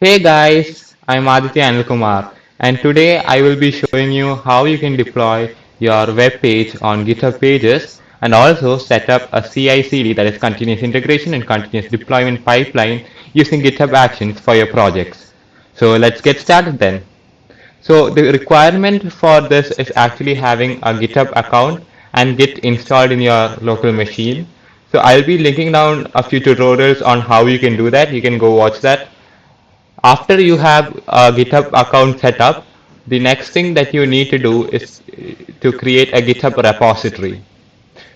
Hey guys, I'm Aditya Anilkumar, and today I will be showing you how you can deploy your web page on GitHub Pages and also set up a CI/CD, that is continuous integration and continuous deployment pipeline using GitHub Actions for your projects. So let's get started then. So the requirement for this is actually having a GitHub account and Git installed in your local machine. So I'll be linking down a few tutorials on how you can do that. You can go watch that. After you have a GitHub account set up, the next thing that you need to do is to create a GitHub repository.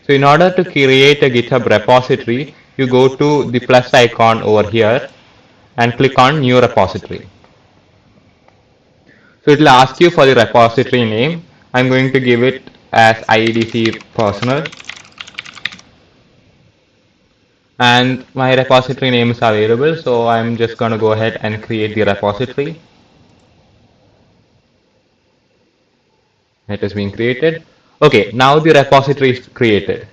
So in order to create a GitHub repository, you go to the plus icon over here and click on new repository. So it will ask you for the repository name. I'm going to give it as IEDC personal, and my repository name is available, so I'm just going to go ahead and create the repository. It has been created. Okay, now the repository is created.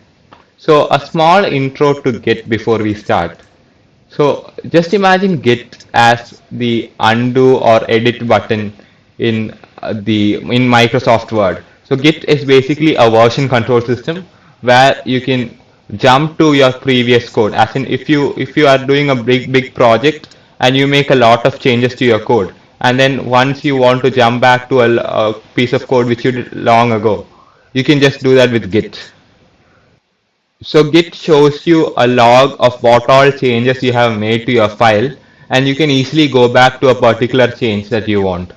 So a small intro to Git before we start. So just imagine Git as the undo or edit button in Microsoft Word. So Git is basically a version control system where you can jump to your previous code. As in, if you are doing a big project and you make a lot of changes to your code, and then once you want to jump back to a piece of code which you did long ago, you can just do that with Git. So Git shows you a log of what all changes you have made to your file, and you can easily go back to a particular change that you want.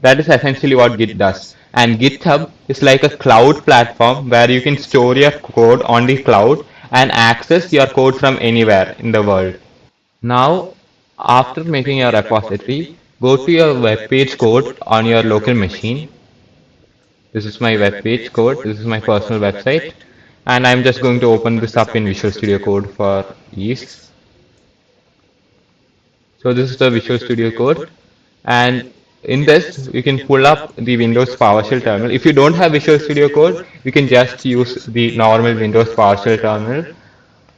That is essentially what Git does. And GitHub is like a cloud platform where you can store your code on the cloud and access your code from anywhere in the world. Now, after making your repository, go to your web page code on your local machine. This is my web page code. This is my personal website. And I'm just going to open this up in Visual Studio Code for ease. So this is the Visual Studio Code. And in this, you can pull up the Windows PowerShell terminal. If you don't have Visual Studio Code, you can just use the normal Windows PowerShell terminal.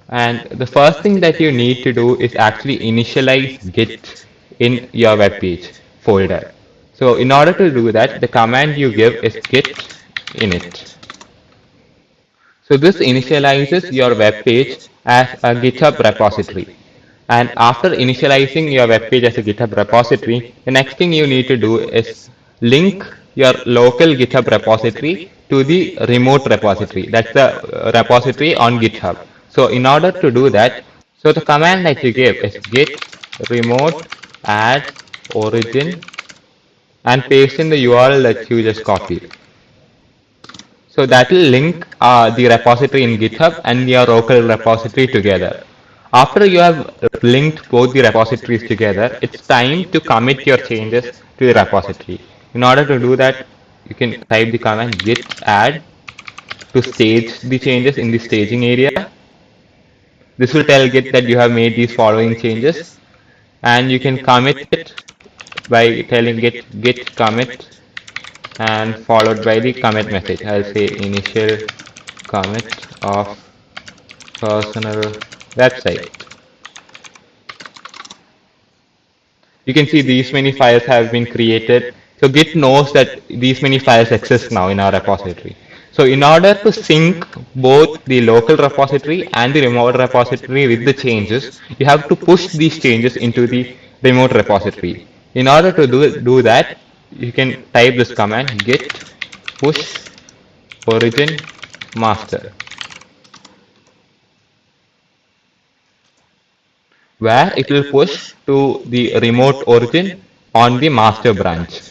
And the first thing that you need to do is actually initialize Git in your web page folder. So in order to do that, the command you give is git init. So this initializes your web page as a GitHub repository. And after initializing your web page as a GitHub repository, the next thing you need to do is link your local GitHub repository to the remote repository. That's the repository on GitHub. So in order to do that, so the command that you give is git remote add origin and paste in the URL that you just copied. So that will link the repository in GitHub and your local repository together. After you have linked both the repositories together, it's time to commit your changes to the repository. In order to do that, you can type the command git add to stage the changes in the staging area. This will tell Git that you have made these following changes, and you can commit it by telling git commit and followed by the commit message. I'll say initial commit of personal website. You can see these many files have been created. So Git knows that these many files exist now in our repository. So in order to sync both the local repository and the remote repository with the changes, you have to push these changes into the remote repository. In order to do that, you can type this command git push origin master, where it will push to the remote origin on the master branch.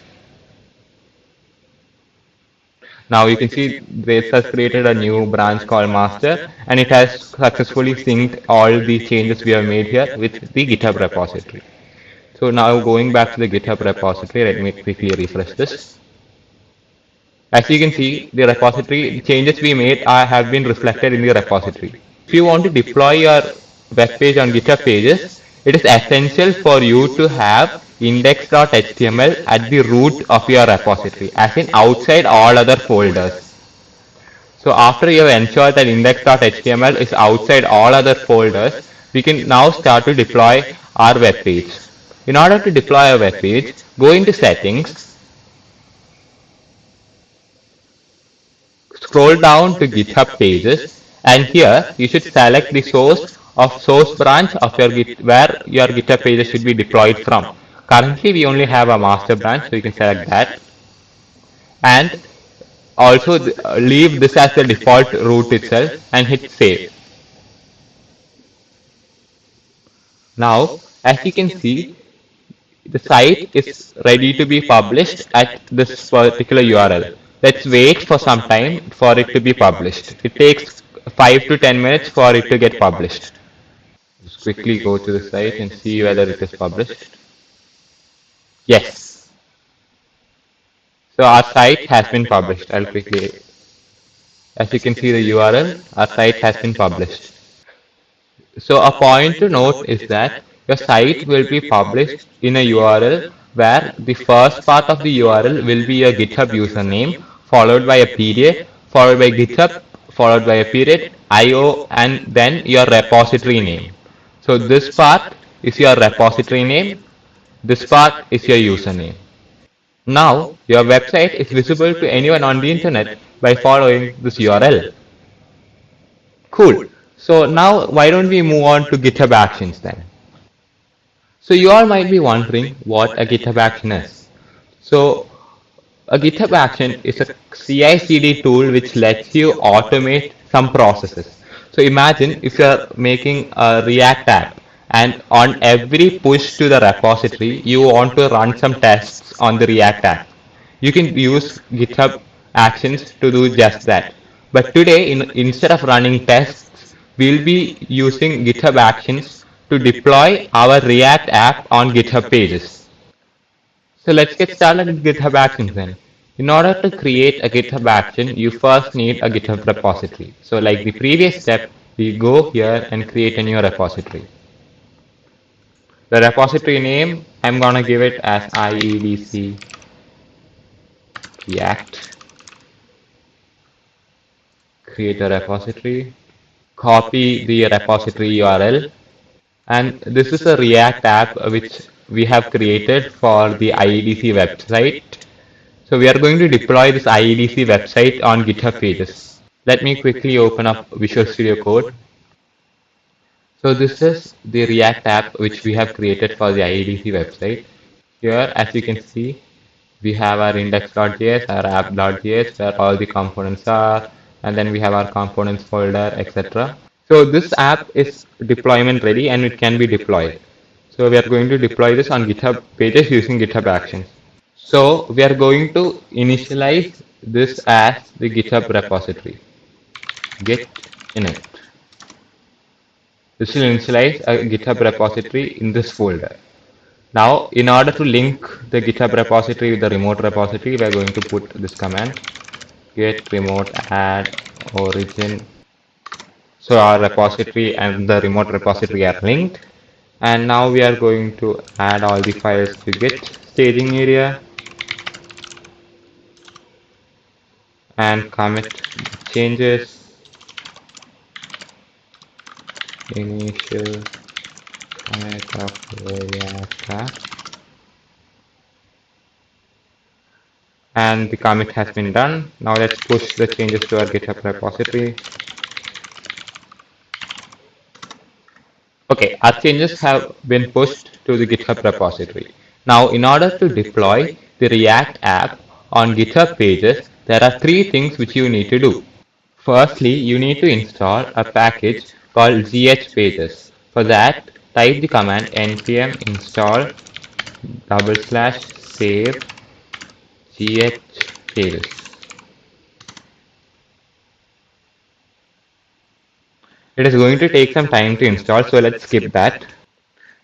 Now you can see this has created a new branch called master, and it has successfully synced all the changes we have made here with the GitHub repository. So now going back to the GitHub repository, let me quickly refresh this. As you can see, the repository, the changes we made have been reflected in the repository. If you want to deploy your web page on GitHub Pages, it is essential for you to have index.html at the root of your repository, as in outside all other folders. So after you have ensured that index.html is outside all other folders, we can now start to deploy our web page. In order to deploy a web page, go into settings, scroll down to GitHub pages, and here you should select the source branch of your Git where your GitHub pages should be deployed from. Currently we only have a master branch, so you can select that. And also leave this as the default route itself and hit save. Now, as you can see, the site is ready to be published at this particular URL. Let's wait for some time for it to be published. It takes 5 to 10 minutes for it to get published. Just quickly go to the site and see whether it is published. Yes. So our site has been published. I'll quickly, as you can see the URL, our site has been published. So a point to note is that your site will be published in a URL where the first part of the URL will be your GitHub username, followed by a period, followed by GitHub, followed by a period, IO, and then your repository name. So this part is your repository name, this part is your username. Now your website is visible to anyone on the internet by following this URL. Cool. So now why don't we move on to GitHub Actions then? So you all might be wondering what a GitHub Action is. So a GitHub Action is a CI/CD tool which lets you automate some processes. So imagine if you're making a React app and on every push to the repository you want to run some tests on the React app. You can use GitHub Actions to do just that. But today, instead of running tests, we'll be using GitHub Actions to deploy our React app on GitHub pages. So let's get started with GitHub Actions then. In order to create a GitHub action, you first need a GitHub repository. So like the previous step, we go here and create a new repository. The repository name, I'm gonna give it as IEDC React. Create a repository, copy the repository URL, and this is a React app which we have created for the IEDC website. So we are going to deploy this IEDC website on GitHub pages. Let me quickly open up Visual Studio Code. So this is the React app which we have created for the IEDC website. Here, as you can see, we have our index.js, our app.js, where all the components are, and then we have our components folder, etc. So this app is deployment ready and it can be deployed. So we are going to deploy this on GitHub pages using GitHub Actions. So we are going to initialize this as the GitHub repository. Git init. This will initialize a GitHub repository in this folder. Now, in order to link the GitHub repository with the remote repository, we are going to put this command git remote add origin. So our repository and the remote repository are linked. And now we are going to add all the files to Git staging area and commit changes. Initial commit of React app. And the commit has been done. Now let's push the changes to our GitHub repository. Okay, our changes have been pushed to the GitHub repository. Now, in order to deploy the React app on GitHub pages, there are three things which you need to do. Firstly, you need to install a package called GHPages. For that, type the command npm install /save GHPages. It is going to take some time to install, so let's skip that.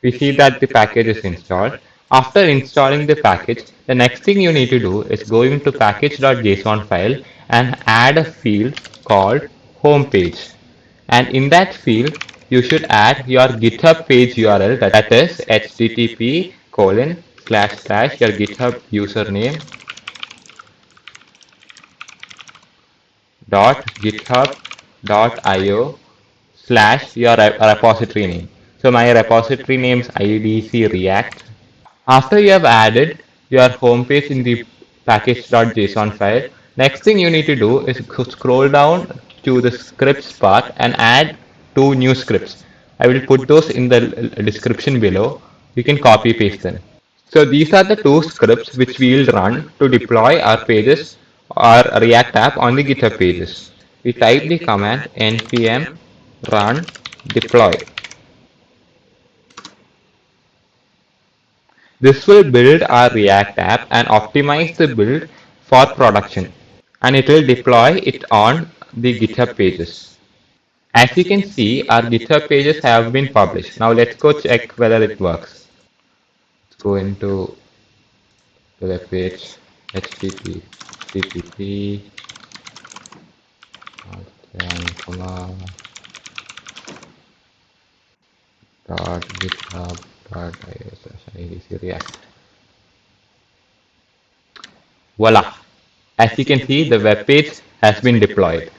We see that the package is installed. After installing the package, the next thing you need to do is go into package.json file and add a field called homepage. And in that field, you should add your GitHub page URL, that is http:// your GitHub username .github.io / your repository name. So my repository name is IDC React. After you have added your home page in the package.json file, next thing you need to do is scroll down to the scripts part and add two new scripts. I will put those in the description below. You can copy paste them. So these are the two scripts which we will run to deploy our pages or React app on the GitHub pages. We type the command npm run deploy. This will build our React app and optimize the build for production, and it will deploy it on the GitHub pages. As you can see, our GitHub pages have been published. Now let's go check whether it works. Let's go into the web page http github.io/react. Voila! As you can see, the web page has been deployed.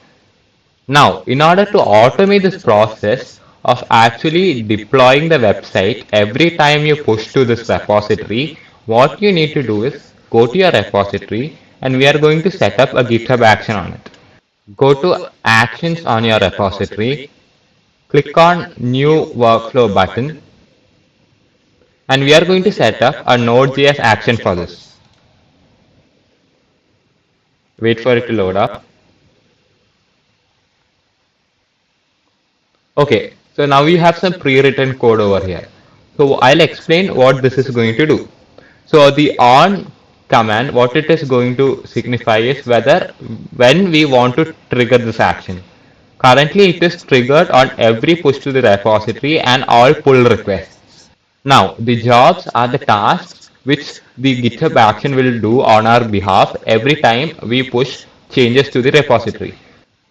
Now, in order to automate this process of actually deploying the website every time you push to this repository, what you need to do is go to your repository and we are going to set up a GitHub action on it. Go to Actions on your repository, click on New Workflow button, and we are going to set up a Node.js action for this. Wait for it to load up. Okay, so now we have some pre-written code over here. So I'll explain what this is going to do. So the on command, what it is going to signify is whether when we want to trigger this action. Currently it is triggered on every push to the repository and all pull requests. Now the jobs are the tasks which the GitHub action will do on our behalf every time we push changes to the repository.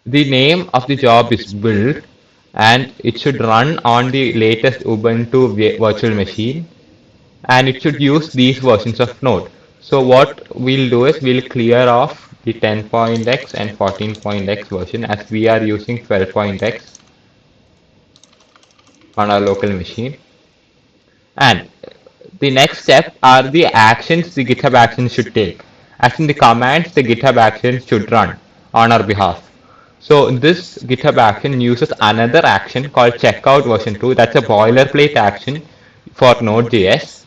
The name of the job is build and it should run on the latest Ubuntu virtual machine and it should use these versions of Node. So what we'll do is we'll clear off the 10.x and 14.x version as we are using 12.x on our local machine. And the next step are the actions the GitHub actions should take. As in the commands the GitHub actions should run on our behalf. So this GitHub action uses another action called checkout version 2. That's a boilerplate action for Node.js.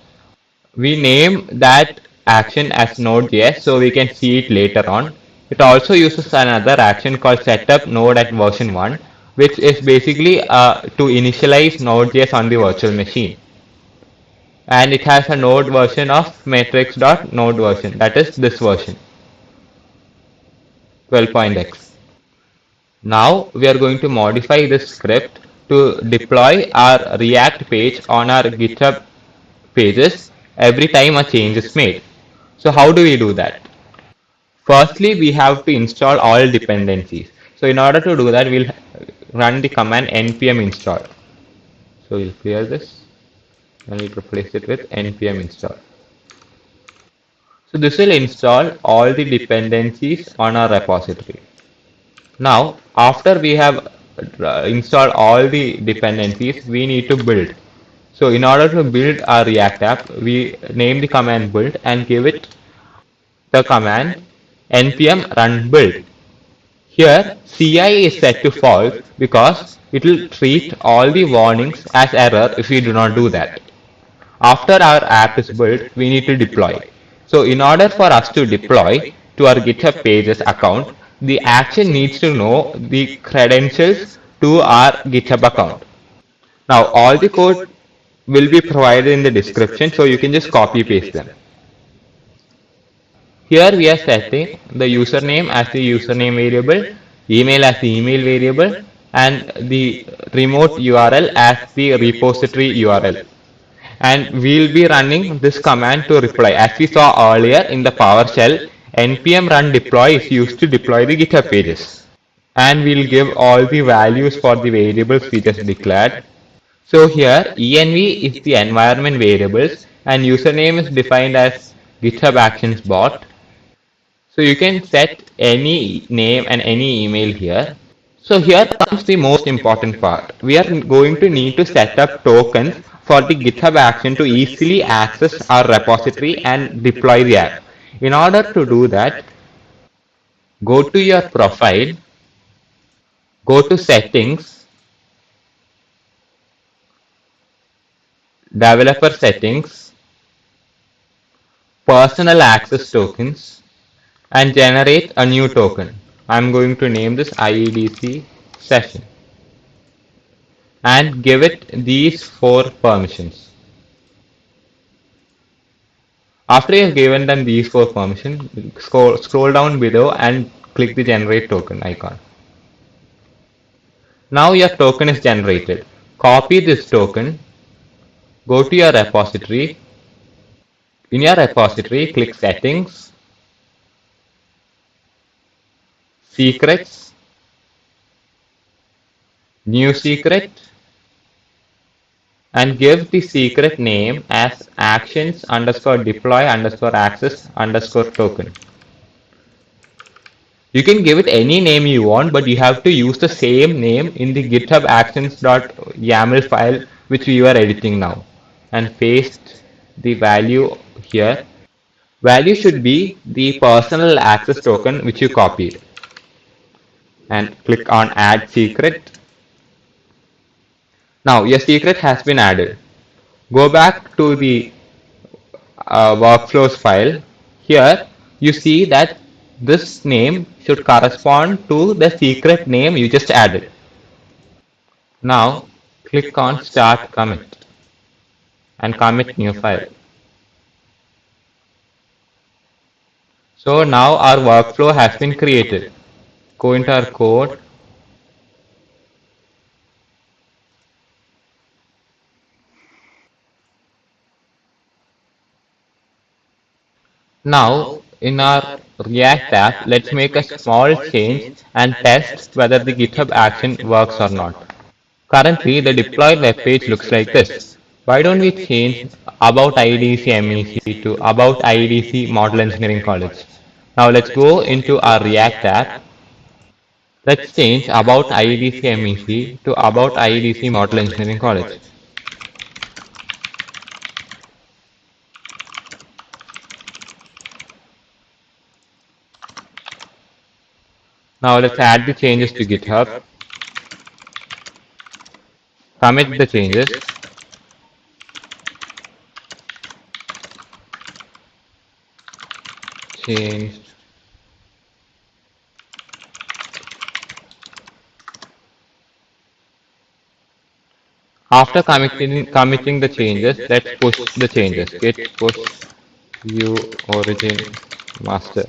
We name that action as Node.js so we can see it later on. It also uses another action called setup node at version 1, which is basically to initialize Node.js on the virtual machine. And it has a node version of matrix.node version, that is this version, 12.x. Now we are going to modify this script to deploy our React page on our GitHub pages every time a change is made. So how do we do that? Firstly, we have to install all dependencies. So in order to do that, we'll run the command npm install. So we'll clear this and we'll replace it with npm install. So this will install all the dependencies on our repository. Now, after we have installed all the dependencies, we need to build. So in order to build our React app, we name the command build and give it the command npm run build. Here CI is set to false because it will treat all the warnings as error if we do not do that. After our app is built, we need to deploy. So in order for us to deploy to our GitHub pages account, the action needs to know the credentials to our GitHub account. Now all the code will be provided in the description, so you can just copy paste them. Here we are setting the username as the username variable, email as the email variable, and the remote URL as the repository URL. And we'll be running this command to reply. As we saw earlier in the PowerShell, npm run deploy is used to deploy the GitHub pages. And we'll give all the values for the variables we just declared. So here env is the environment variables and username is defined as GitHub Actions bot. So you can set any name and any email here. So here comes the most important part. We are going to need to set up tokens for the GitHub action to easily access our repository and deploy the app. In order to do that, go to your profile, go to settings, developer settings, personal access tokens, and generate a new token. I'm going to name this IEDC session and give it these four permissions. After you have given them these four permissions, scroll down below and click the generate token icon. Now your token is generated. Copy this token, go to your repository. In your repository, click settings, secrets, new secret, and give the secret name as actions underscore deploy underscore access underscore token. You can give it any name you want, but you have to use the same name in the GitHub actions.yaml file which we are editing now, and paste the value here. Value should be the personal access token which you copied, and click on add secret. Now your secret has been added. Go back to the workflows file. Here you see that this name should correspond to the secret name you just added. Now click on start commit and commit new file. So now our workflow has been created. Go into our code. Now in our React app, let's make a small change and test whether the GitHub action works or not. Currently, the deployed web page looks like this. Why don't we change About IDC MEC to About IDC Model Engineering College? Now let's go into our React app. Let's change About IDC MEC to About IDC Model Engineering College. Now let's add the changes to GitHub. Commit the changes. Changed. After committing the changes, let's push the changes. Git push view origin master.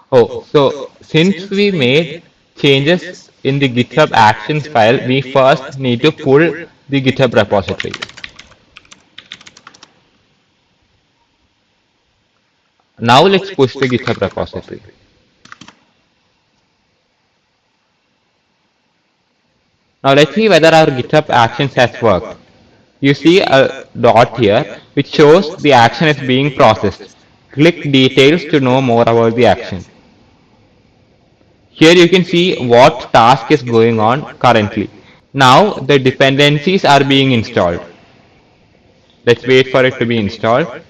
Oh, so since we made changes in the GitHub actions file, we first need to pull the GitHub repository. Now let's push the GitHub repository. Now let's see whether our GitHub actions has worked. You see a dot here which shows the action is being processed. Click details to know more about the action. Here you can see what task is going on currently. Now the dependencies are being installed. Let's wait for it to be installed.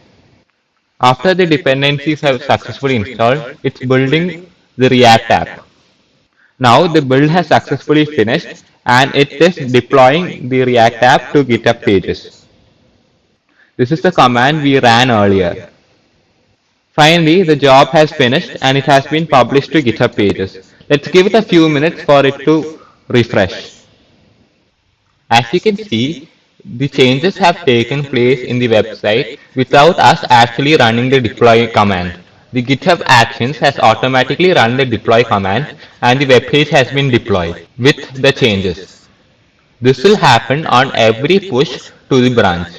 After the dependencies have successfully installed, it's building the React app. Now the build has successfully finished and it is deploying the React app to GitHub pages. This is the command we ran earlier. Finally, the job has finished and it has been published to GitHub pages. Let's give it a few minutes for it to refresh. As you can see, the changes have taken place in the website without us actually running the deploy command. The GitHub Actions has automatically run the deploy command and the web page has been deployed with the changes. This will happen on every push to the branch.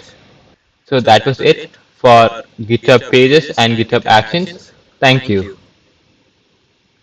So that was it for GitHub Pages and GitHub Actions. Thank you.